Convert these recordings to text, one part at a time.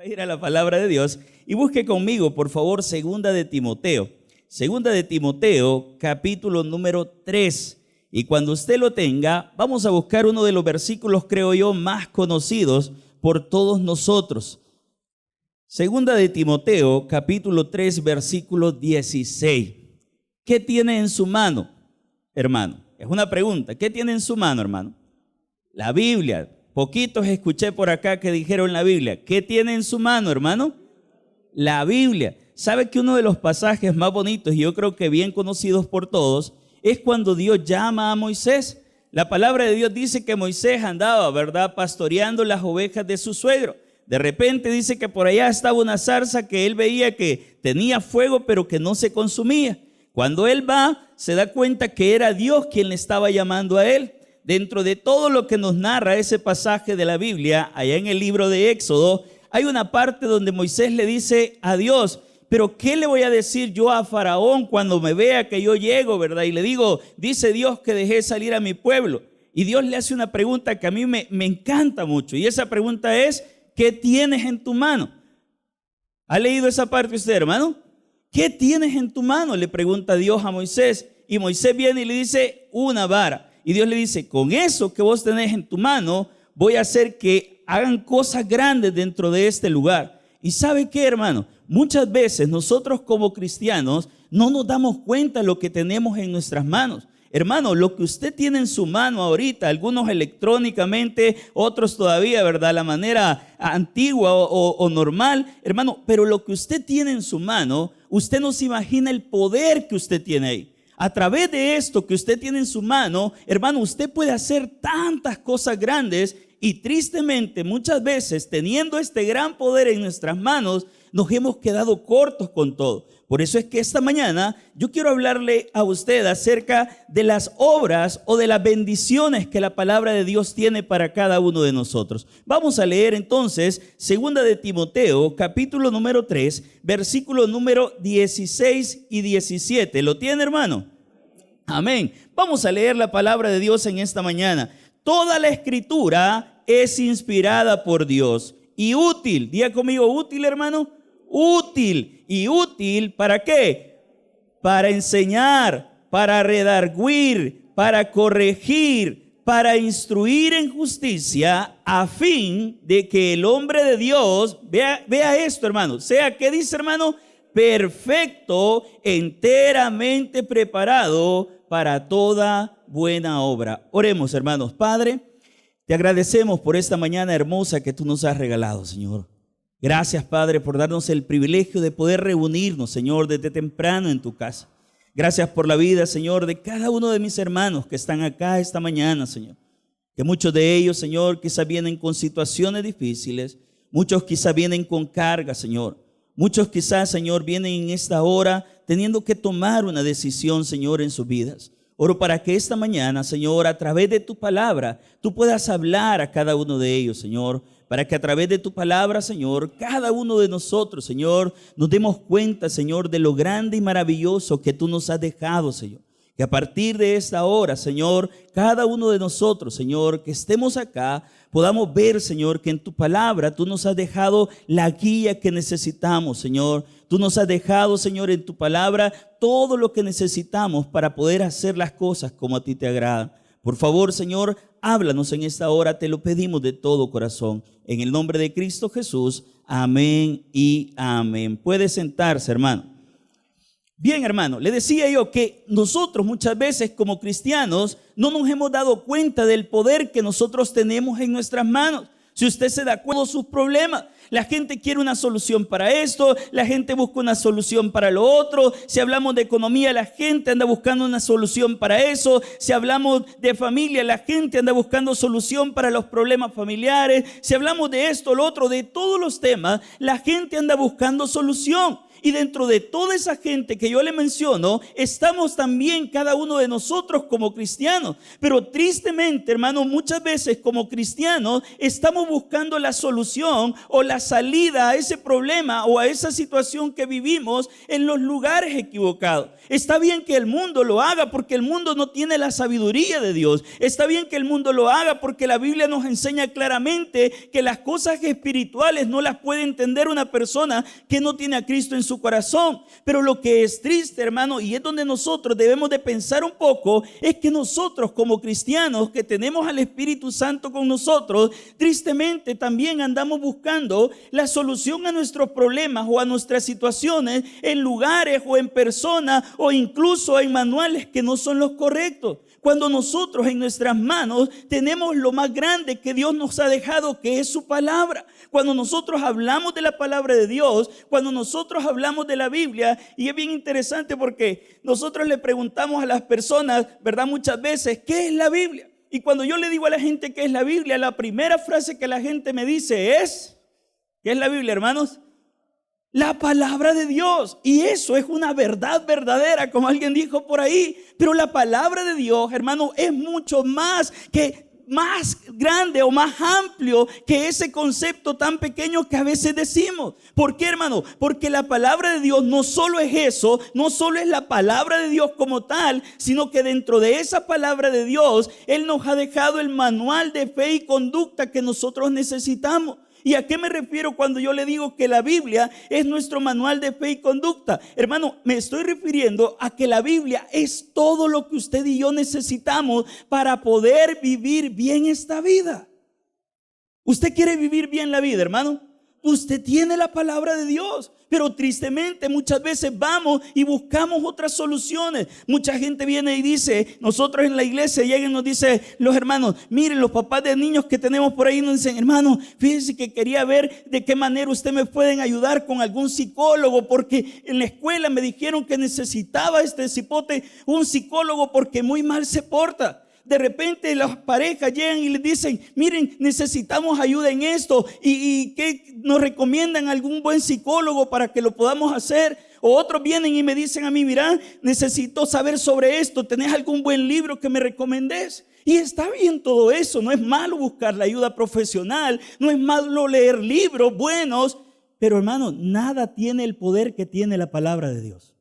a ir a la palabra de Dios y busque conmigo, por favor, Segunda de Timoteo. Segunda de Timoteo, capítulo número 3. Y cuando usted lo tenga, vamos a buscar uno de los versículos, creo yo, más conocidos por todos nosotros. Segunda de Timoteo, capítulo 3, versículo 16. ¿Qué tiene en su mano, hermano? Es una pregunta. ¿Qué tiene en su mano, hermano? La Biblia. Poquitos escuché por acá que dijeron la Biblia. ¿Qué tiene en su mano, hermano? La Biblia. ¿Sabe que uno de los pasajes más bonitos y yo creo que bien conocidos por todos es cuando Dios llama a Moisés? La palabra de Dios dice que Moisés andaba, ¿verdad?, pastoreando las ovejas de su suegro. De repente dice que por allá estaba una zarza que él veía que tenía fuego pero que no se consumía. Cuando él va, se da cuenta que era Dios quien le estaba llamando a él. Dentro de todo lo que nos narra ese pasaje de la Biblia, allá en el libro de Éxodo, hay una parte donde Moisés le dice a Dios: pero ¿qué le voy a decir yo a Faraón cuando me vea que yo llego, verdad? Y le digo, dice Dios que dejé salir a mi pueblo. Y Dios le hace una pregunta que a mí me encanta mucho. Y esa pregunta es: ¿qué tienes en tu mano? ¿Ha leído esa parte usted, hermano? ¿Qué tienes en tu mano?, le pregunta Dios a Moisés. Y Moisés viene y le dice: una vara. Y Dios le dice: con eso que vos tenés en tu mano, voy a hacer que hagan cosas grandes dentro de este lugar. ¿Y sabe qué, hermano? Muchas veces nosotros como cristianos no nos damos cuenta de lo que tenemos en nuestras manos. Hermano, lo que usted tiene en su mano ahorita, algunos electrónicamente, otros todavía, ¿verdad?, la manera antigua o normal, hermano, pero lo que usted tiene en su mano, usted no se imagina el poder que usted tiene ahí. A través de esto que usted tiene en su mano, hermano, usted puede hacer tantas cosas grandes y tristemente muchas veces teniendo este gran poder en nuestras manos, nos hemos quedado cortos con todo. Por eso es que esta mañana yo quiero hablarle a usted acerca de las obras o de las bendiciones que la palabra de Dios tiene para cada uno de nosotros. Vamos a leer entonces Segunda de Timoteo, capítulo número 3, versículo número 16 y 17. ¿Lo tiene, hermano? Amén. Vamos a leer la palabra de Dios en esta mañana. Toda la escritura es inspirada por Dios y útil. Diga conmigo, útil, hermano. Útil. ¿Y útil para qué? Para enseñar, para redarguir, para corregir, para instruir en justicia, a fin de que el hombre de Dios, vea esto, hermano, sea, ¿qué dice, hermano? Perfecto, enteramente preparado para toda buena obra. Oremos, hermanos. Padre, te agradecemos por esta mañana hermosa que tú nos has regalado, Señor. Gracias, Padre, por darnos el privilegio de poder reunirnos, Señor, desde temprano en tu casa. Gracias por la vida, Señor, de cada uno de mis hermanos que están acá esta mañana, Señor. Que muchos de ellos, Señor, quizás vienen con situaciones difíciles. Muchos quizás vienen con carga, Señor. Muchos quizás, Señor, vienen en esta hora teniendo que tomar una decisión, Señor, en sus vidas. Oro para que esta mañana, Señor, a través de tu palabra, tú puedas hablar a cada uno de ellos, Señor. Para que a través de tu palabra, Señor, cada uno de nosotros, Señor, nos demos cuenta, Señor, de lo grande y maravilloso que tú nos has dejado, Señor. Que a partir de esta hora, Señor, cada uno de nosotros, Señor, que estemos acá, podamos ver, Señor, que en tu palabra tú nos has dejado la guía que necesitamos, Señor. Tú nos has dejado, Señor, en tu palabra todo lo que necesitamos para poder hacer las cosas como a ti te agrada. Por favor, Señor, háblanos en esta hora, te lo pedimos de todo corazón. En el nombre de Cristo Jesús, amén y amén. Puede sentarse, hermano. Bien, hermano, le decía yo que nosotros muchas veces como cristianos no nos hemos dado cuenta del poder que nosotros tenemos en nuestras manos. Si usted se da cuenta de sus problemas, la gente quiere una solución para esto, la gente busca una solución para lo otro. Si hablamos de economía, la gente anda buscando una solución para eso. Si hablamos de familia, la gente anda buscando solución para los problemas familiares. Si hablamos de esto, lo otro, de todos los temas, la gente anda buscando solución. Y dentro de toda esa gente que yo le menciono, estamos también cada uno de nosotros como cristianos. Pero tristemente, hermano, muchas veces como cristianos estamos buscando la solución o la salida a ese problema o a esa situación que vivimos en los lugares equivocados. Está bien que el mundo lo haga porque el mundo no tiene la sabiduría de Dios. Está bien que el mundo lo haga porque la Biblia nos enseña claramente que las cosas espirituales no las puede entender una persona que no tiene a Cristo en su corazón. Pero lo que es triste, hermano, y es donde nosotros debemos de pensar un poco, es que nosotros como cristianos que tenemos al Espíritu Santo con nosotros, tristemente también andamos buscando la solución a nuestros problemas o a nuestras situaciones en lugares o en personas o incluso en manuales que no son los correctos. Cuando nosotros en nuestras manos tenemos lo más grande que Dios nos ha dejado, que es su palabra. Cuando nosotros hablamos de la palabra de Dios, cuando nosotros hablamos de la Biblia, y es bien interesante porque nosotros le preguntamos a las personas, ¿verdad? Muchas veces, ¿qué es la Biblia? Y cuando yo le digo a la gente qué es la Biblia, la primera frase que la gente me dice es, ¿qué es la Biblia, hermanos? La palabra de Dios. Y eso es una verdad verdadera, como alguien dijo por ahí. Pero la palabra de Dios, hermano, es mucho más grande o más amplio que ese concepto tan pequeño que a veces decimos. ¿Por qué, hermano? Porque la palabra de Dios no solo es eso, no solo es la palabra de Dios como tal, sino que dentro de esa palabra de Dios, Él nos ha dejado el manual de fe y conducta que nosotros necesitamos. ¿Y a qué me refiero cuando yo le digo que la Biblia es nuestro manual de fe y conducta? Hermano, me estoy refiriendo a que la Biblia es todo lo que usted y yo necesitamos para poder vivir bien esta vida. ¿Usted quiere vivir bien la vida, hermano? Usted tiene la palabra de Dios, pero tristemente muchas veces vamos y buscamos otras soluciones. Mucha gente viene y dice, nosotros en la iglesia llegan y nos dice los hermanos, miren, los papás de niños que tenemos por ahí nos dicen, hermano, fíjense que quería ver de qué manera ustedes me pueden ayudar con algún psicólogo, porque en la escuela me dijeron que necesitaba este cipote un psicólogo porque muy mal se porta. De repente las parejas llegan y les dicen, miren, necesitamos ayuda en esto y que nos recomiendan algún buen psicólogo para que lo podamos hacer. O otros vienen y me dicen a mí, mira, necesito saber sobre esto, ¿tenés algún buen libro que me recomendés? Y está bien todo eso, no es malo buscar la ayuda profesional, no es malo leer libros buenos, pero hermano, nada tiene el poder que tiene la palabra de Dios.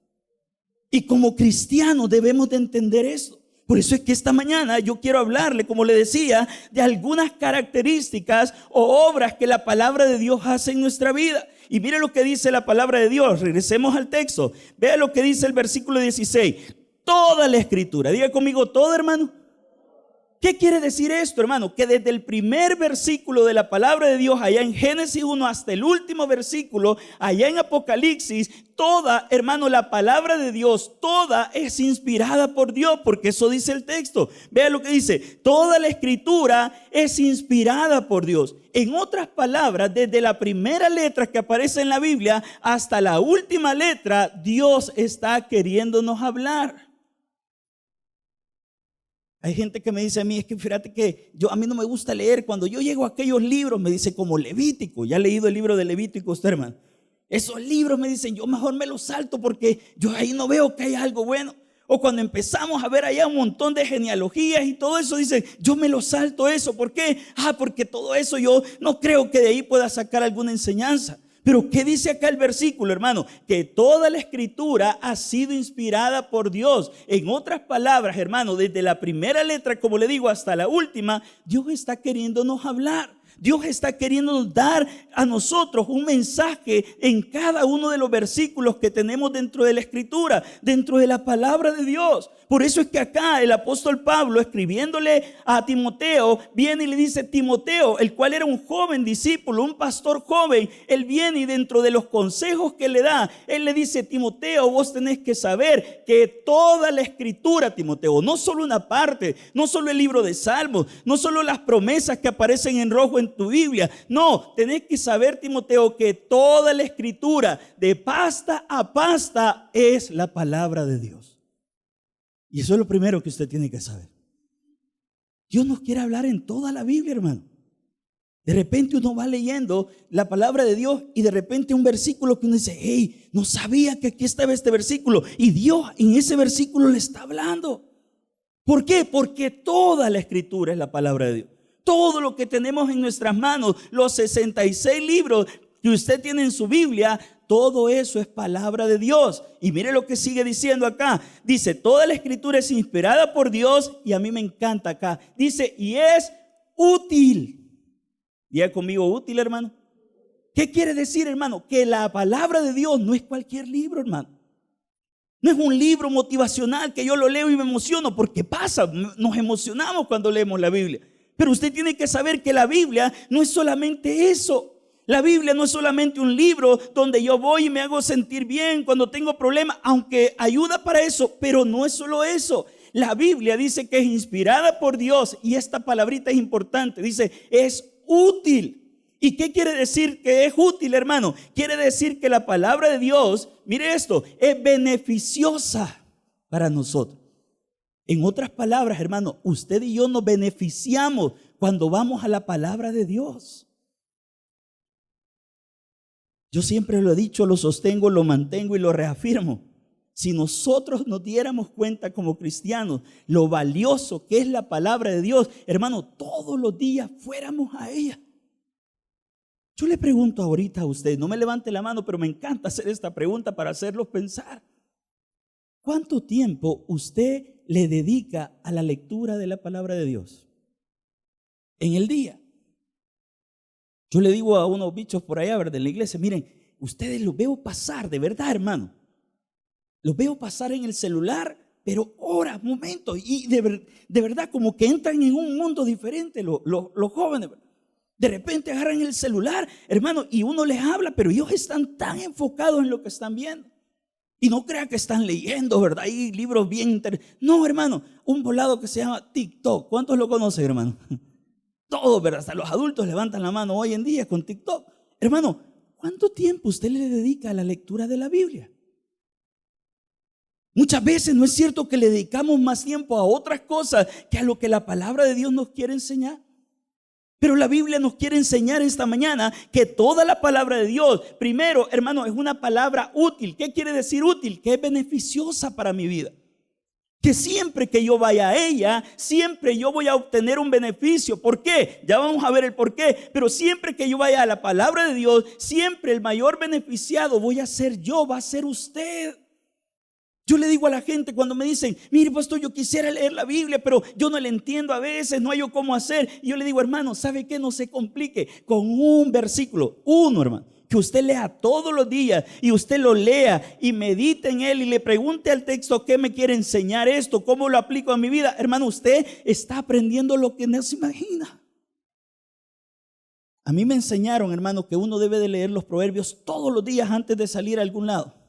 Y como cristianos debemos de entender eso. Por eso es que esta mañana yo quiero hablarle, como le decía, de algunas características o obras que la palabra de Dios hace en nuestra vida. Y mire lo que dice la palabra de Dios. Regresemos al texto. Vea lo que dice el versículo 16. Toda la escritura. Diga conmigo, todo, hermano. ¿Qué quiere decir esto, hermano? Que desde el primer versículo de la palabra de Dios, allá en Génesis 1 hasta el último versículo, allá en Apocalipsis, toda, hermano, la palabra de Dios, toda es inspirada por Dios, porque eso dice el texto. Vea lo que dice, toda la escritura es inspirada por Dios. En otras palabras, desde la primera letra que aparece en la Biblia hasta la última letra, Dios está queriéndonos hablar. Hay gente que me dice a mí, es que fíjate que a mí no me gusta leer. Cuando yo llego a aquellos libros, me dice como Levítico. ¿Ya ha leído el libro de Levítico usted, hermano? Esos libros me dicen, yo mejor me los salto porque yo ahí no veo que haya algo bueno. O cuando empezamos a ver allá un montón de genealogías y todo eso, dicen, yo me lo salto eso. ¿Por qué? Porque todo eso yo no creo que de ahí pueda sacar alguna enseñanza. Pero ¿qué dice acá el versículo, hermano? Que toda la escritura ha sido inspirada por Dios. En otras palabras, hermano, desde la primera letra, como le digo, hasta la última, Dios está queriéndonos hablar. Dios está queriendo dar a nosotros un mensaje en cada uno de los versículos que tenemos dentro de la escritura, dentro de la palabra de Dios. Por eso es que acá el apóstol Pablo, escribiéndole a Timoteo, viene y le dice, Timoteo, el cual era un joven discípulo, un pastor joven, él viene y dentro de los consejos que le da, él le dice, Timoteo, vos tenés que saber que toda la escritura, Timoteo, no solo una parte, no solo el libro de Salmos, no solo las promesas que aparecen en rojo en tu Biblia, no, tenés que saber, Timoteo, que toda la escritura de pasta a pasta es la palabra de Dios. Y eso es lo primero que usted tiene que saber. Dios nos quiere hablar en toda la Biblia, hermano. De repente uno va leyendo la palabra de Dios y de repente un versículo que uno dice, hey, no sabía que aquí estaba este versículo. Y Dios en ese versículo le está hablando. ¿Por qué? Porque toda la escritura es la palabra de Dios. Todo lo que tenemos en nuestras manos, los 66 libros que usted tiene en su Biblia, todo eso es palabra de Dios. Y mire lo que sigue diciendo acá. Dice, toda la escritura es inspirada por Dios, y a mí me encanta acá. Dice, y es útil. Diga conmigo, útil, hermano. ¿Qué quiere decir, hermano? Que la palabra de Dios no es cualquier libro, hermano. No es un libro motivacional que yo lo leo y me emociono, porque pasa, nos emocionamos cuando leemos la Biblia. Pero usted tiene que saber que la Biblia no es solamente eso. La Biblia no es solamente un libro donde yo voy y me hago sentir bien cuando tengo problemas, aunque ayuda para eso, pero no es solo eso. La Biblia dice que es inspirada por Dios, y esta palabrita es importante, dice, es útil. ¿Y qué quiere decir que es útil, hermano? Quiere decir que la palabra de Dios, mire esto, es beneficiosa para nosotros. En otras palabras, hermano, usted y yo nos beneficiamos cuando vamos a la palabra de Dios. Yo siempre lo he dicho, lo sostengo, lo mantengo y lo reafirmo. Si nosotros nos diéramos cuenta como cristianos lo valioso que es la palabra de Dios, hermano, todos los días fuéramos a ella. Yo le pregunto ahorita a usted, no me levante la mano, pero me encanta hacer esta pregunta para hacerlos pensar. ¿Cuánto tiempo usted le dedica a la lectura de la palabra de Dios en el día? Yo le digo a unos bichos por allá, ¿verdad?, en la iglesia, miren, ustedes los veo pasar, de verdad, hermano. Los veo pasar en el celular, pero horas, momentos, y de verdad como que entran en un mundo diferente los jóvenes. De repente agarran el celular, hermano, y uno les habla, pero ellos están tan enfocados en lo que están viendo. Y no crean que están leyendo, ¿verdad? Hay libros bien interesantes. No, hermano, un volado que se llama TikTok. ¿Cuántos lo conocen, hermano? Todos, ¿verdad? Hasta los adultos levantan la mano hoy en día con TikTok. Hermano, ¿cuánto tiempo usted le dedica a la lectura de la Biblia? Muchas veces no es cierto que le dedicamos más tiempo a otras cosas que a lo que la palabra de Dios nos quiere enseñar. Pero la Biblia nos quiere enseñar esta mañana que toda la palabra de Dios, primero, hermano, es una palabra útil. ¿Qué quiere decir útil? Que es beneficiosa para mi vida. Que siempre que yo vaya a ella, siempre yo voy a obtener un beneficio. ¿Por qué? Ya vamos a ver el por qué. Pero siempre que yo vaya a la palabra de Dios, siempre el mayor beneficiado voy a ser yo, va a ser usted. Yo le digo a la gente cuando me dicen, mire pastor, yo quisiera leer la Biblia, pero yo no la entiendo a veces, no hallo cómo hacer. Y yo le digo, hermano, ¿sabe qué? No se complique. Con un versículo, uno, hermano, que usted lea todos los días y usted lo lea y medite en él y le pregunte al texto qué me quiere enseñar esto, cómo lo aplico a mi vida. Hermano, usted está aprendiendo lo que no se imagina. A mí me enseñaron, hermano, que uno debe de leer los proverbios todos los días antes de salir a algún lado.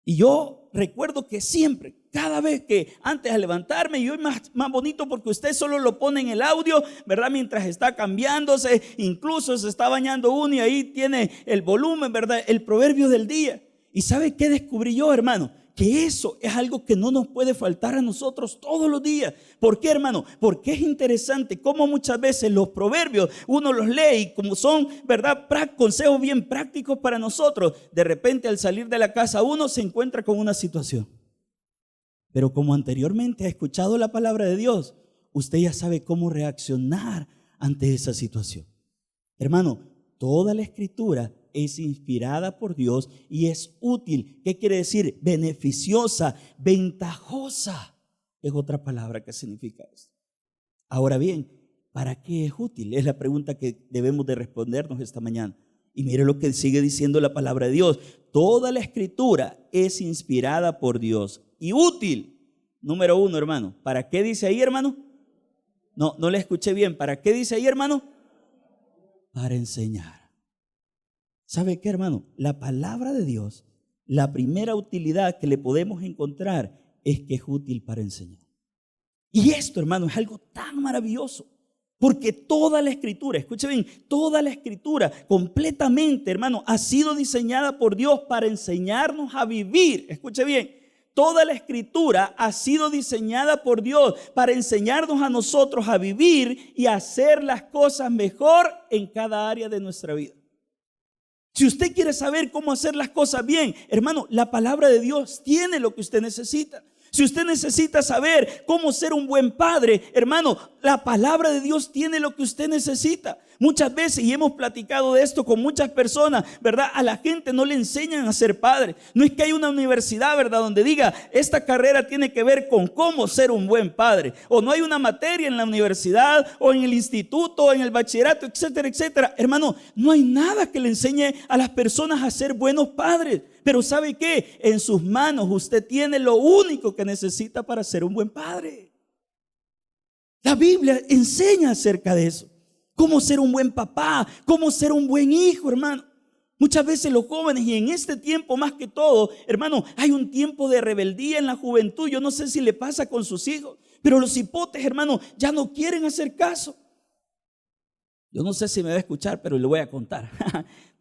Y yo recuerdo que siempre, cada vez que antes de levantarme, y hoy más bonito porque usted solo lo pone en el audio, ¿verdad? Mientras está cambiándose, incluso se está bañando uno y ahí tiene el volumen, ¿verdad? El proverbio del día. ¿Y sabe qué descubrí yo, hermano? Que eso es algo que no nos puede faltar a nosotros todos los días. ¿Por qué, hermano? Porque es interesante cómo muchas veces los proverbios uno los lee y como son, ¿verdad?, consejos bien prácticos para nosotros. De repente al salir de la casa uno se encuentra con una situación. Pero como anteriormente ha escuchado la palabra de Dios, usted ya sabe cómo reaccionar ante esa situación. Hermano, toda la escritura es inspirada por Dios y es útil. ¿Qué quiere decir? Beneficiosa, ventajosa. Es otra palabra que significa esto. Ahora bien, ¿para qué es útil? Es la pregunta que debemos de respondernos esta mañana. Y mire lo que sigue diciendo la palabra de Dios. Toda la escritura es inspirada por Dios y útil. Número uno, hermano. ¿Para qué dice ahí, hermano? No le escuché bien. ¿Para qué dice ahí, hermano? Para enseñar. ¿Sabe qué, hermano? La palabra de Dios, la primera utilidad que le podemos encontrar es que es útil para enseñar. Y esto, hermano, es algo tan maravilloso. Porque toda la escritura, escuche bien, toda la escritura completamente, hermano, ha sido diseñada por Dios para enseñarnos a vivir. Escuche bien, Toda la escritura ha sido diseñada por Dios para enseñarnos a nosotros a vivir y a hacer las cosas mejor en cada área de nuestra vida. Si usted quiere saber cómo hacer las cosas bien, hermano, la palabra de Dios tiene lo que usted necesita. Si usted necesita saber cómo ser un buen padre, hermano, la palabra de Dios tiene lo que usted necesita. Muchas veces, y hemos platicado de esto con muchas personas, ¿verdad? A la gente no le enseñan a ser padre. No es que hay una universidad, ¿verdad?, donde diga, esta carrera tiene que ver con cómo ser un buen padre. O no hay una materia en la universidad, o en el instituto, o en el bachillerato, etcétera, etcétera. Hermano, no hay nada que le enseñe a las personas a ser buenos padres. Pero ¿sabe qué? En sus manos usted tiene lo único que necesita para ser un buen padre. La Biblia enseña acerca de eso. Cómo ser un buen papá, cómo ser un buen hijo, hermano. Muchas veces los jóvenes, y en este tiempo más que todo, hermano, hay un tiempo de rebeldía en la juventud. Yo no sé si le pasa con sus hijos, pero los hipotes, hermano, ya no quieren hacer caso. Yo no sé si me va a escuchar, pero le voy a contar.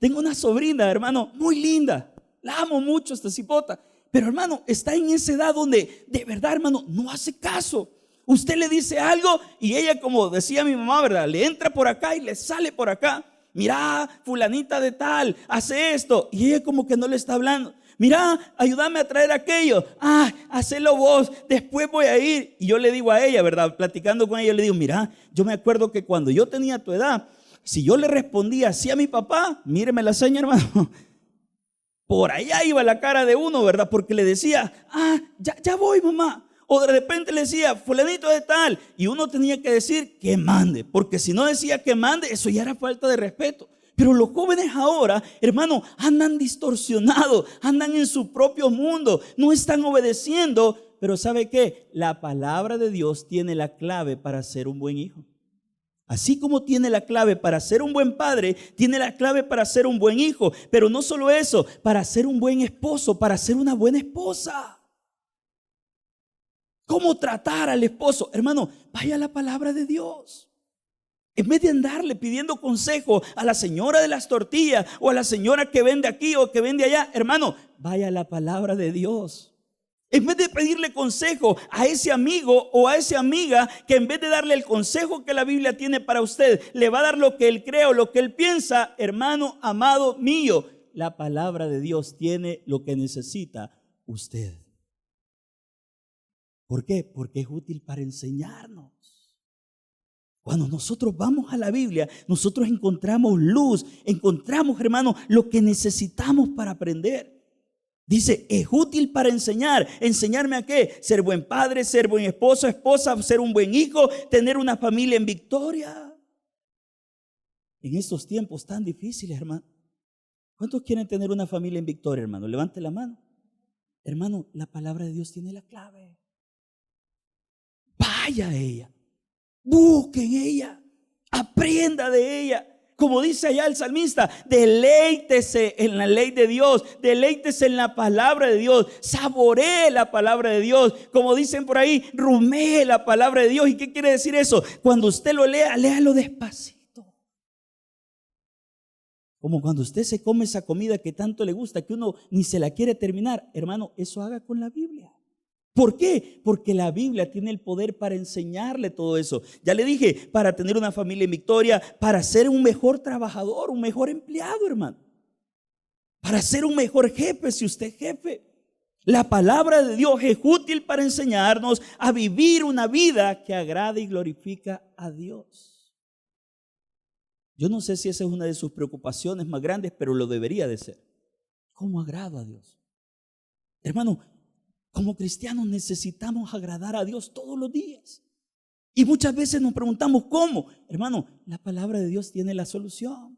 Tengo una sobrina, hermano, muy linda. La amo mucho, esta cipota. Pero, hermano, está en esa edad donde de verdad, hermano, no hace caso. Usted le dice algo y ella, como decía mi mamá, ¿verdad?, le entra por acá y le sale por acá. Mira, fulanita de tal, hace esto. Y ella como que no le está hablando. Mira, ayúdame a traer aquello. Hacelo vos, después voy a ir. Y yo le digo a ella, ¿verdad?, platicando con ella, le digo, mira, yo me acuerdo que cuando yo tenía tu edad, si yo le respondía así a mi papá, míreme la seña, hermano, por allá iba la cara de uno, ¿verdad? Porque le decía, ya voy, mamá. O de repente le decía, fulanito de tal. Y uno tenía que decir que mande. Porque si no decía que mande, eso ya era falta de respeto. Pero los jóvenes ahora, hermano, andan distorsionados, andan en su propio mundo, no están obedeciendo. Pero ¿sabe qué? La palabra de Dios tiene la clave para ser un buen hijo. Así como tiene la clave para ser un buen padre, tiene la clave para ser un buen hijo. Pero no solo eso, para ser un buen esposo, para ser una buena esposa. ¿Cómo tratar al esposo? Hermano, vaya a la palabra de Dios. En vez de andarle pidiendo consejo a la señora de las tortillas o a la señora que vende aquí o que vende allá, hermano, vaya a la palabra de Dios. En vez de pedirle consejo a ese amigo o a esa amiga que en vez de darle el consejo que la Biblia tiene para usted, le va a dar lo que él cree o lo que él piensa, hermano amado mío, la palabra de Dios tiene lo que necesita usted. ¿Por qué? Porque es útil para enseñarnos. Cuando nosotros vamos a la Biblia, nosotros encontramos luz, encontramos, hermano, lo que necesitamos para aprender. Dice, es útil para enseñar. ¿Enseñarme a qué? Ser buen padre, ser buen esposo, esposa, ser un buen hijo, tener una familia en victoria. En estos tiempos tan difíciles, hermano. ¿Cuántos quieren tener una familia en victoria, hermano? Levante la mano. Hermano, la palabra de Dios tiene la clave. Vaya a ella, busque en ella, aprenda de ella. Como dice allá el salmista, deleítese en la ley de Dios, deleítese en la palabra de Dios, saboree la palabra de Dios. Como dicen por ahí, rumee la palabra de Dios. ¿Y qué quiere decir eso? Cuando usted lo lea, léalo despacito. Como cuando usted se come esa comida que tanto le gusta, que uno ni se la quiere terminar. Hermano, eso haga con la Biblia. ¿Por qué? Porque la Biblia tiene el poder para enseñarle todo eso. Ya le dije, para tener una familia en victoria, para ser un mejor trabajador, un mejor empleado, hermano. Para ser un mejor jefe, si usted es jefe. La palabra de Dios es útil para enseñarnos a vivir una vida que agrada y glorifica a Dios. Yo no sé si esa es una de sus preocupaciones más grandes, pero lo debería de ser. ¿Cómo agrado a Dios? Hermano, como cristianos necesitamos agradar a Dios todos los días. Y muchas veces nos preguntamos ¿cómo? Hermano, la palabra de Dios tiene la solución,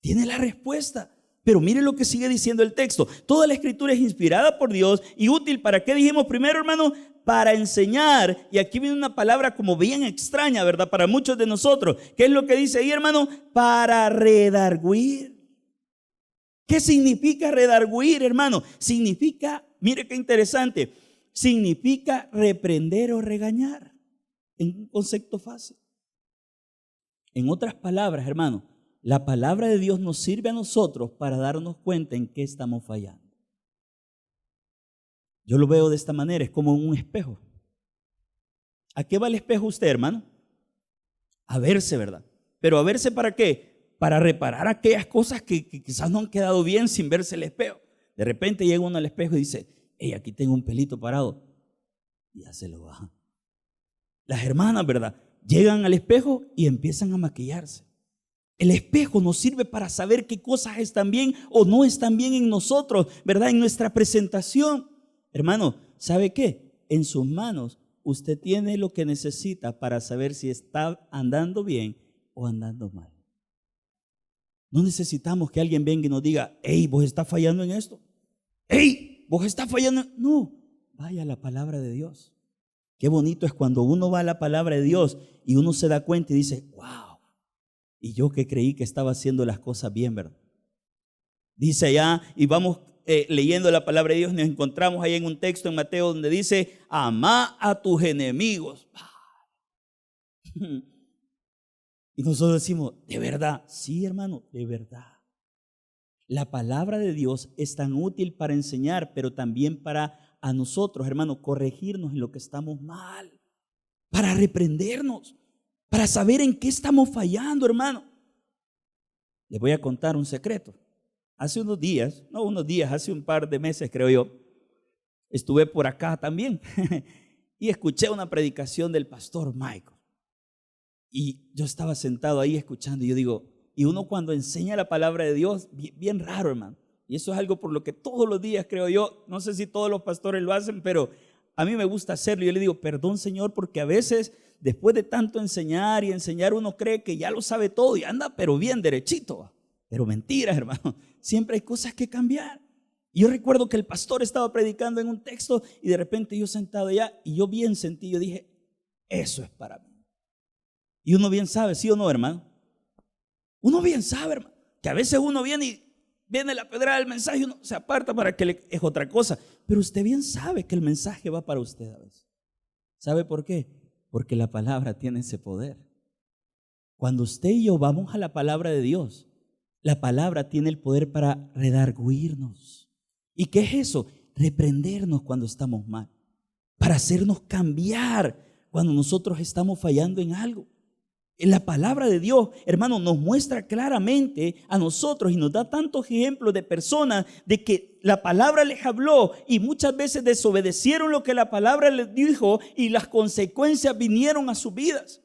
tiene la respuesta. Pero mire lo que sigue diciendo el texto. Toda la escritura es inspirada por Dios y útil. ¿Para qué dijimos primero, hermano? Para enseñar. Y aquí viene una palabra como bien extraña, ¿verdad? Para muchos de nosotros. ¿Qué es lo que dice ahí, hermano? Para redarguir. ¿Qué significa redarguir, hermano? Significa, mire qué interesante, significa reprender o regañar. En un concepto fácil. En otras palabras, hermano, la palabra de Dios nos sirve a nosotros para darnos cuenta en qué estamos fallando. Yo lo veo de esta manera, es como un espejo. ¿A qué va el espejo usted, hermano? A verse, ¿verdad? Pero ¿a verse para qué? Para reparar aquellas cosas que quizás no han quedado bien sin verse el espejo. De repente llega uno al espejo y dice, hey, aquí tengo un pelito parado. Y ya se lo baja. Las hermanas, ¿verdad? Llegan al espejo y empiezan a maquillarse. El espejo nos sirve para saber qué cosas están bien o no están bien en nosotros, ¿verdad? En nuestra presentación. Hermano, ¿sabe qué? En sus manos usted tiene lo que necesita para saber si está andando bien o andando mal. No necesitamos que alguien venga y nos diga, hey, vos estás fallando en esto. Hey, vos estás fallando. No, vaya a la palabra de Dios. Qué bonito es cuando uno va a la palabra de Dios y uno se da cuenta y dice, wow, y yo que creí que estaba haciendo las cosas bien, ¿verdad? Dice allá, y vamos leyendo la palabra de Dios, nos encontramos ahí en un texto en Mateo donde dice, ama a tus enemigos. Y nosotros decimos, ¿de verdad? Sí, hermano, de verdad. La palabra de Dios es tan útil para enseñar, pero también para a nosotros, hermano, corregirnos en lo que estamos mal, para reprendernos, para saber en qué estamos fallando, hermano. Les voy a contar un secreto. Hace unos días, hace un par de meses creo yo, estuve por acá también y escuché una predicación del pastor Michael. Y yo estaba sentado ahí escuchando y yo digo, y uno cuando enseña la palabra de Dios, bien raro, hermano. Y eso es algo por lo que todos los días creo yo, no sé si todos los pastores lo hacen, pero a mí me gusta hacerlo. Yo le digo, perdón, Señor, porque a veces después de tanto enseñar y enseñar uno cree que ya lo sabe todo y anda pero bien derechito. Pero mentiras, hermano, siempre hay cosas que cambiar. Y yo recuerdo que el pastor estaba predicando en un texto y de repente yo sentado allá y yo bien sentí, yo dije, eso es para mí. Y uno bien sabe, ¿sí o no, hermano? Uno bien sabe, hermano, que a veces uno viene la pedrada del mensaje y uno se aparta para que es otra cosa. Pero usted bien sabe que el mensaje va para usted a veces. ¿Sabe por qué? Porque la palabra tiene ese poder. Cuando usted y yo vamos a la palabra de Dios, la palabra tiene el poder para redarguirnos. ¿Y qué es eso? Reprendernos cuando estamos mal, para hacernos cambiar cuando nosotros estamos fallando en algo. En la palabra de Dios, hermano, nos muestra claramente a nosotros y nos da tantos ejemplos de personas de que la palabra les habló y muchas veces desobedecieron lo que la palabra les dijo y las consecuencias vinieron a sus vidas.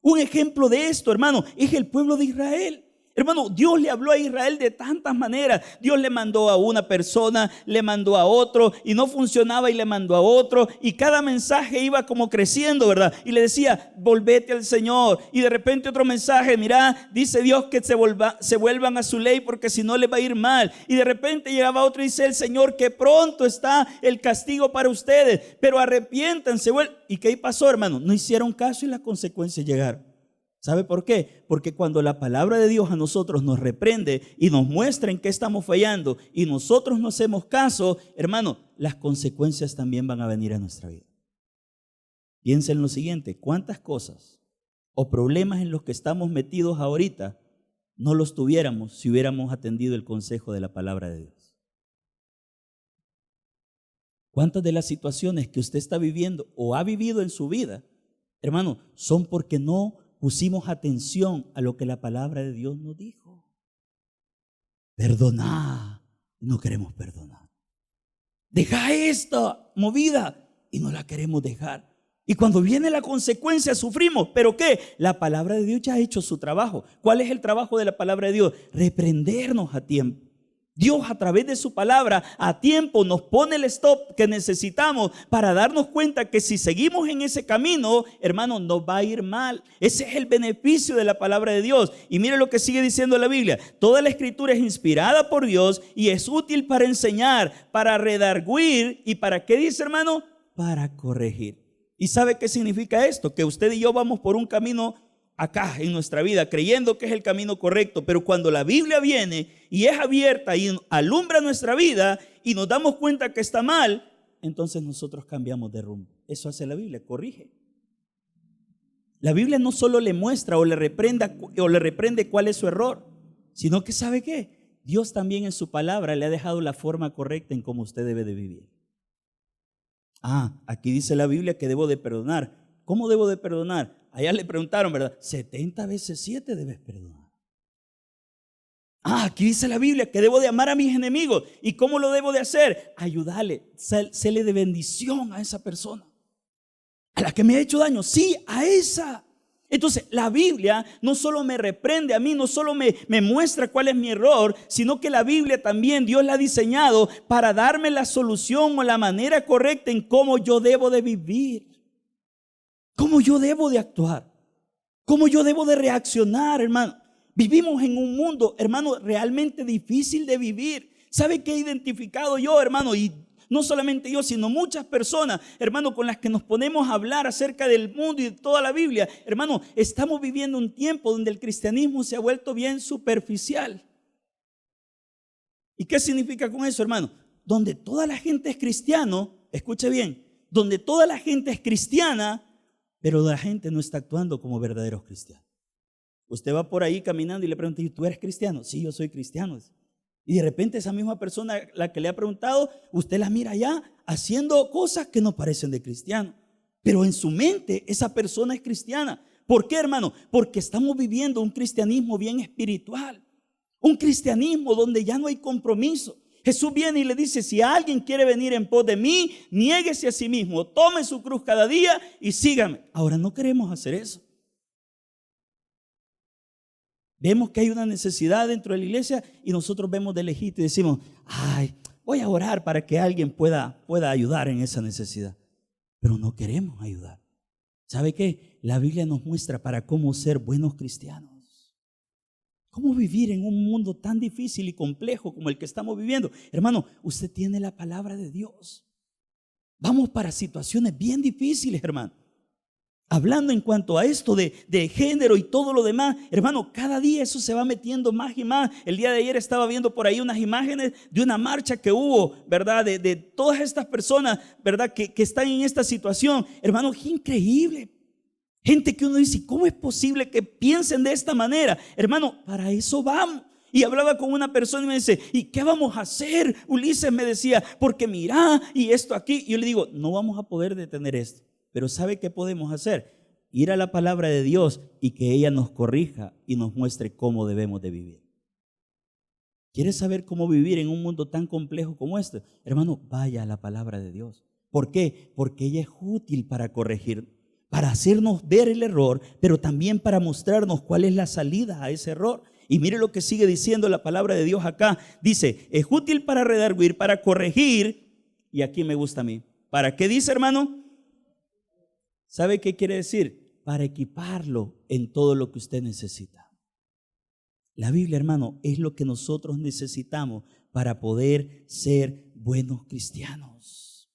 Un ejemplo de esto, hermano, es el pueblo de Israel. Hermano, Dios le habló a Israel de tantas maneras. Dios le mandó a una persona, le mandó a otro y no funcionaba y le mandó a otro. Y cada mensaje iba como creciendo, ¿verdad? Y le decía, volvete al Señor. Y de repente otro mensaje, mira, dice Dios que se vuelvan a su ley porque si no les va a ir mal. Y de repente llegaba otro y dice el Señor que pronto está el castigo para ustedes. Pero arrepiéntanse. ¿Y qué pasó, hermano? No hicieron caso y las consecuencias llegaron. ¿Sabe por qué? Porque cuando la palabra de Dios a nosotros nos reprende y nos muestra en qué estamos fallando y nosotros no hacemos caso, hermano, las consecuencias también van a venir a nuestra vida. Piensa en lo siguiente, ¿cuántas cosas o problemas en los que estamos metidos ahorita no los tuviéramos si hubiéramos atendido el consejo de la palabra de Dios? ¿Cuántas de las situaciones que usted está viviendo o ha vivido en su vida, hermano, son porque no pusimos atención a lo que la palabra de Dios nos dijo? Perdoná, no queremos perdonar. Deja esta movida y no la queremos dejar. Y cuando viene la consecuencia sufrimos. ¿Pero qué? La palabra de Dios ya ha hecho su trabajo. ¿Cuál es el trabajo de la palabra de Dios? Reprendernos a tiempo. Dios a través de su palabra a tiempo nos pone el stop que necesitamos para darnos cuenta que si seguimos en ese camino, hermano, nos va a ir mal. Ese es el beneficio de la palabra de Dios. Y mire lo que sigue diciendo la Biblia. Toda la escritura es inspirada por Dios y es útil para enseñar, para redarguir y para ¿qué dice, hermano? Para corregir. ¿Y sabe qué significa esto? Que usted y yo vamos por un camino acá en nuestra vida, creyendo que es el camino correcto, pero cuando la Biblia viene y es abierta y alumbra nuestra vida y nos damos cuenta que está mal, entonces nosotros cambiamos de rumbo. Eso hace la Biblia, corrige. La Biblia no solo le muestra o le reprende cuál es su error, sino que ¿sabe qué? Dios también en su palabra le ha dejado la forma correcta en cómo usted debe de vivir. Aquí dice la Biblia que debo de perdonar. ¿Cómo debo de perdonar? Allá le preguntaron, ¿verdad? 70 veces 7 debes perdonar. Aquí dice la Biblia que debo de amar a mis enemigos. ¿Y cómo lo debo de hacer? Ayudarle, serle de bendición a esa persona. A la que me ha hecho daño, sí, a esa. Entonces, la Biblia no solo me reprende a mí, no solo me muestra cuál es mi error, sino que la Biblia también Dios la ha diseñado para darme la solución o la manera correcta en cómo yo debo de vivir, cómo yo debo de actuar, cómo yo debo de reaccionar, hermano. Vivimos en un mundo, hermano, realmente difícil de vivir. ¿Sabe qué he identificado yo, hermano? Y no solamente yo, sino muchas personas, hermano, con las que nos ponemos a hablar acerca del mundo y de toda la Biblia. Hermano, estamos viviendo un tiempo donde el cristianismo se ha vuelto bien superficial. ¿Y qué significa con eso, hermano? Donde toda la gente es cristiano, escuche bien, donde toda la gente es cristiana, pero la gente no está actuando como verdaderos cristianos. Usted va por ahí caminando y le pregunta, ¿y tú eres cristiano? Sí, yo soy cristiano. Y de repente esa misma persona, la que le ha preguntado, usted la mira allá haciendo cosas que no parecen de cristiano. Pero en su mente esa persona es cristiana. ¿Por qué, hermano? Porque estamos viviendo un cristianismo bien espiritual. Un cristianismo donde ya no hay compromiso. Jesús viene y le dice, si alguien quiere venir en pos de mí, niéguese a sí mismo, tome su cruz cada día y sígame. Ahora no queremos hacer eso. Vemos que hay una necesidad dentro de la iglesia y nosotros vemos de lejito y decimos, voy a orar para que alguien pueda ayudar en esa necesidad. Pero no queremos ayudar. ¿Sabe qué? La Biblia nos muestra para cómo ser buenos cristianos. Cómo vivir en un mundo tan difícil y complejo como el que estamos viviendo. Hermano, usted tiene la palabra de Dios. Vamos para situaciones bien difíciles, hermano. Hablando en cuanto a esto de género y todo lo demás, hermano, cada día eso se va metiendo más y más. El día de ayer estaba viendo por ahí unas imágenes de una marcha que hubo, ¿verdad? De todas estas personas, ¿verdad? Que están en esta situación. Hermano, qué increíble. Gente que uno dice, ¿cómo es posible que piensen de esta manera? Hermano, para eso vamos. Y hablaba con una persona y me dice, ¿y qué vamos a hacer? Ulises me decía, porque mira, y esto aquí. Y yo le digo, no vamos a poder detener esto. Pero ¿sabe qué podemos hacer? Ir a la palabra de Dios y que ella nos corrija y nos muestre cómo debemos de vivir. ¿Quieres saber cómo vivir en un mundo tan complejo como este? Hermano, vaya a la palabra de Dios. ¿Por qué? Porque ella es útil para corregir, para hacernos ver el error, pero también para mostrarnos cuál es la salida a ese error. Y mire lo que sigue diciendo la palabra de Dios acá. Dice, es útil para redarguir, para corregir. Y aquí me gusta a mí. ¿Para qué dice, hermano? ¿Sabe qué quiere decir? Para equiparlo en todo lo que usted necesita. La Biblia, hermano, es lo que nosotros necesitamos para poder ser buenos cristianos.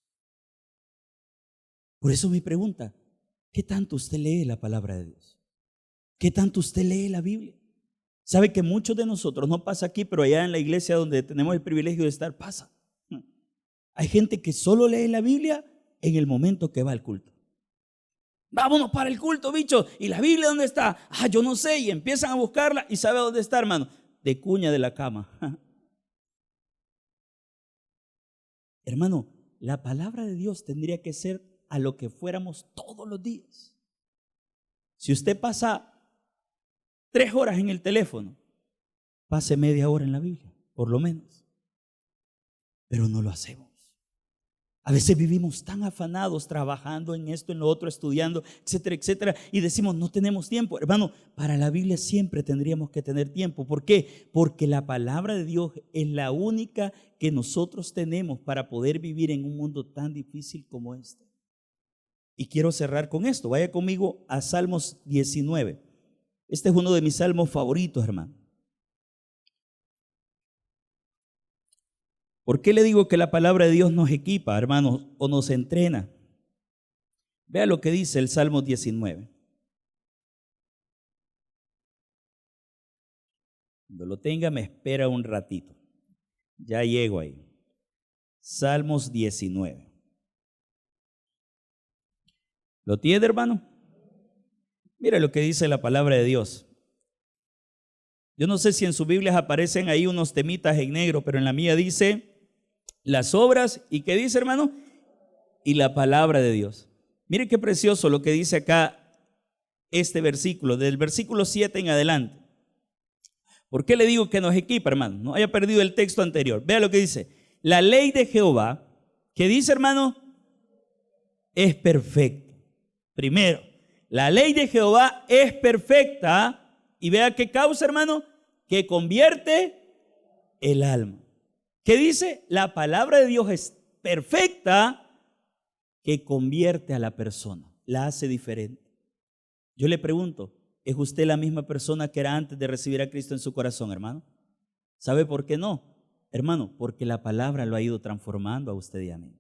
Por eso mi pregunta, ¿qué tanto usted lee la palabra de Dios? ¿Qué tanto usted lee la Biblia? ¿Sabe que muchos de nosotros, no pasa aquí, pero allá en la iglesia donde tenemos el privilegio de estar, pasa? Hay gente que solo lee la Biblia en el momento que va al culto. Vámonos para el culto, bicho. ¿Y la Biblia dónde está? Yo no sé. Y empiezan a buscarla y sabe dónde está, hermano. De cuña de la cama. Hermano, la palabra de Dios tendría que ser a lo que fuéramos todos los días. Si usted pasa 3 horas en el teléfono, pase media hora en la Biblia, por lo menos. Pero no lo hacemos. A veces vivimos tan afanados trabajando en esto, en lo otro, estudiando, etcétera, etcétera, y decimos no tenemos tiempo. Hermano, para la Biblia siempre tendríamos que tener tiempo. ¿Por qué? Porque la palabra de Dios es la única que nosotros tenemos para poder vivir en un mundo tan difícil como este. Y quiero cerrar con esto. Vaya conmigo a Salmos 19. Este es uno de mis salmos favoritos, hermano. ¿Por qué le digo que la palabra de Dios nos equipa, hermanos, o nos entrena? Vea lo que dice el Salmo 19. Cuando lo tenga, me espera un ratito. Ya llego ahí. Salmos 19. ¿Lo tiene, hermano? Mira lo que dice la palabra de Dios. Yo no sé si en sus Biblias aparecen ahí unos temitas en negro, pero en la mía dice las obras, ¿y qué dice, hermano? y la palabra de Dios. Mire qué precioso lo que dice acá este versículo, del versículo 7 en adelante. ¿Por qué le digo que nos equipa, hermano? No haya perdido el texto anterior. Vea lo que dice. La ley de Jehová, que dice, hermano, es perfecta. Primero, la ley de Jehová es perfecta. Y vea qué causa, hermano, que convierte el alma. ¿Qué dice? La palabra de Dios es perfecta, que convierte a la persona, la hace diferente. Yo le pregunto, ¿es usted la misma persona que era antes de recibir a Cristo en su corazón, hermano? ¿Sabe por qué no? Hermano, porque la palabra lo ha ido transformando a usted y a mí.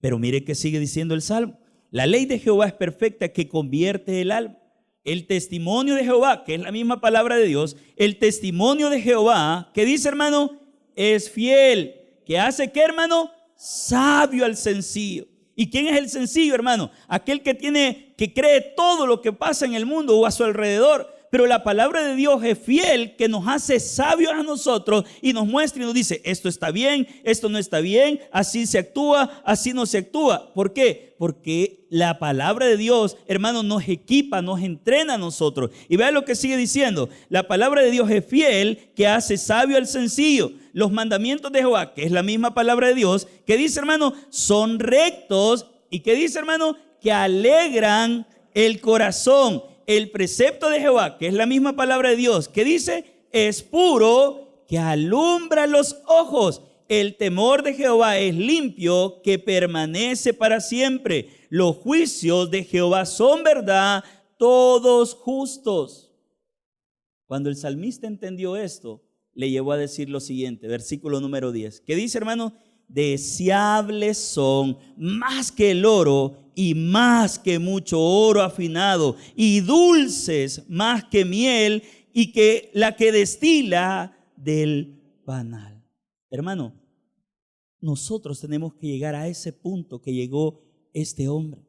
Pero mire que sigue diciendo el Salmo. La ley de Jehová es perfecta, que convierte el alma. El testimonio de Jehová, que es la misma palabra de Dios, el testimonio de Jehová, que dice, hermano, es fiel. ¿Que hace qué, hermano? Sabio al sencillo. ¿Y quién es el sencillo, hermano? Aquel que cree todo lo que pasa en el mundo o a su alrededor. Pero la palabra de Dios es fiel, que nos hace sabios a nosotros y nos muestra y nos dice, esto está bien, esto no está bien, así se actúa, así no se actúa. ¿Por qué? Porque la palabra de Dios, hermano, nos equipa, nos entrena a nosotros. Y vea lo que sigue diciendo. La palabra de Dios es fiel, que hace sabio al sencillo. Los mandamientos de Jehová, que es la misma palabra de Dios, que dice, hermano, son rectos. Y que dice, hermano, que alegran el corazón. El precepto de Jehová, que es la misma palabra de Dios, que dice, es puro, que alumbra los ojos. El temor de Jehová es limpio, que permanece para siempre. Los juicios de Jehová son verdad, todos justos. Cuando el salmista entendió esto, le llevó a decir lo siguiente, versículo número 10, que dice, hermano, deseables son más que el oro y más que mucho oro afinado, y dulces más que miel y que la que destila del panal. Hermano, nosotros tenemos que llegar a ese punto que llegó este hombre,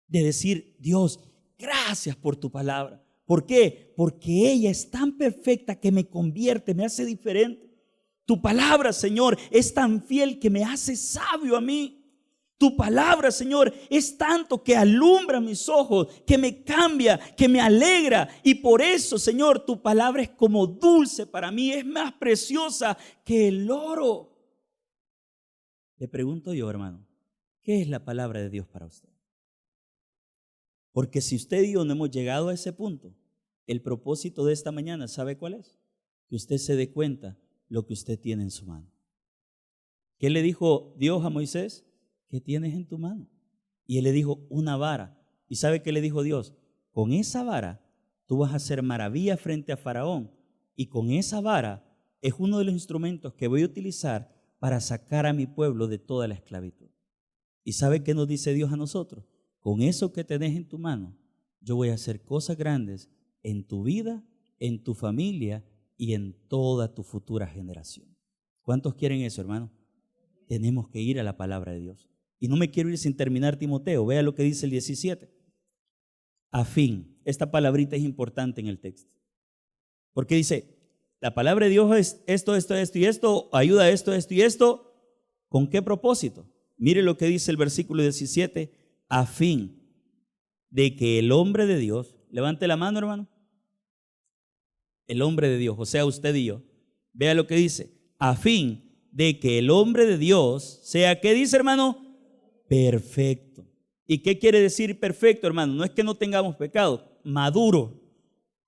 de decir, Dios, gracias por tu palabra. ¿Por qué? Porque ella es tan perfecta que me convierte, me hace diferente. Tu palabra, Señor, es tan fiel que me hace sabio a mí. Tu palabra, Señor, es tanto que alumbra mis ojos, que me cambia, que me alegra. Y por eso, Señor, tu palabra es como dulce para mí, es más preciosa que el oro. Le pregunto yo, hermano, ¿qué es la palabra de Dios para usted? Porque si usted y yo no hemos llegado a ese punto, el propósito de esta mañana, ¿sabe cuál es? Que usted se dé cuenta lo que usted tiene en su mano. ¿Qué le dijo Dios a Moisés? ¿Qué tienes en tu mano? Y él le dijo, una vara. ¿Y sabe qué le dijo Dios? Con esa vara tú vas a hacer maravilla frente a Faraón. Y con esa vara es uno de los instrumentos que voy a utilizar para sacar a mi pueblo de toda la esclavitud. ¿Y sabe qué nos dice Dios a nosotros? Con eso que tenés en tu mano, yo voy a hacer cosas grandes en tu vida, en tu familia y en toda tu futura generación. ¿Cuántos quieren eso, hermano? Tenemos que ir a la palabra de Dios. Y no me quiero ir sin terminar Timoteo. Vea lo que dice el 17. A fin. Esta palabrita es importante en el texto. Porque dice, la palabra de Dios es esto, esto, esto y esto, ayuda a esto, esto y esto. ¿Con qué propósito? Mire lo que dice el versículo 17. A fin de que el hombre de Dios, levante la mano, hermano. El hombre de Dios, o sea, usted y yo. Vea lo que dice. A fin de que el hombre de Dios sea, ¿qué dice, hermano? Perfecto. ¿Y qué quiere decir perfecto, hermano? No es que no tengamos pecado, maduro.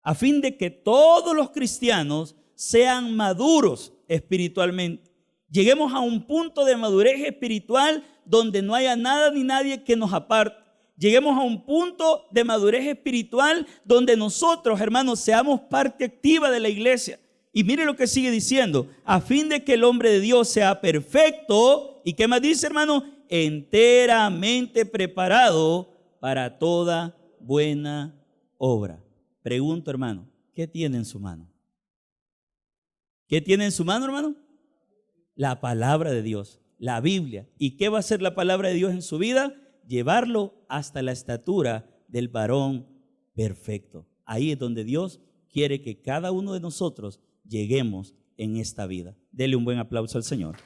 A fin de que todos los cristianos sean maduros espiritualmente. Lleguemos a un punto de madurez espiritual donde no haya nada ni nadie que nos aparte. Lleguemos a un punto de madurez espiritual donde nosotros, hermanos, seamos parte activa de la iglesia. Y mire lo que sigue diciendo, a fin de que el hombre de Dios sea perfecto. ¿Y qué más dice, hermano? Enteramente preparado para toda buena obra. Pregunto, hermano, ¿qué tiene en su mano? ¿Qué tiene en su mano, hermano? La palabra de Dios, la Biblia. ¿Y qué va a hacer la palabra de Dios en su vida? Llevarlo hasta la estatura del varón perfecto. Ahí es donde Dios quiere que cada uno de nosotros lleguemos en esta vida. Dele un buen aplauso al Señor.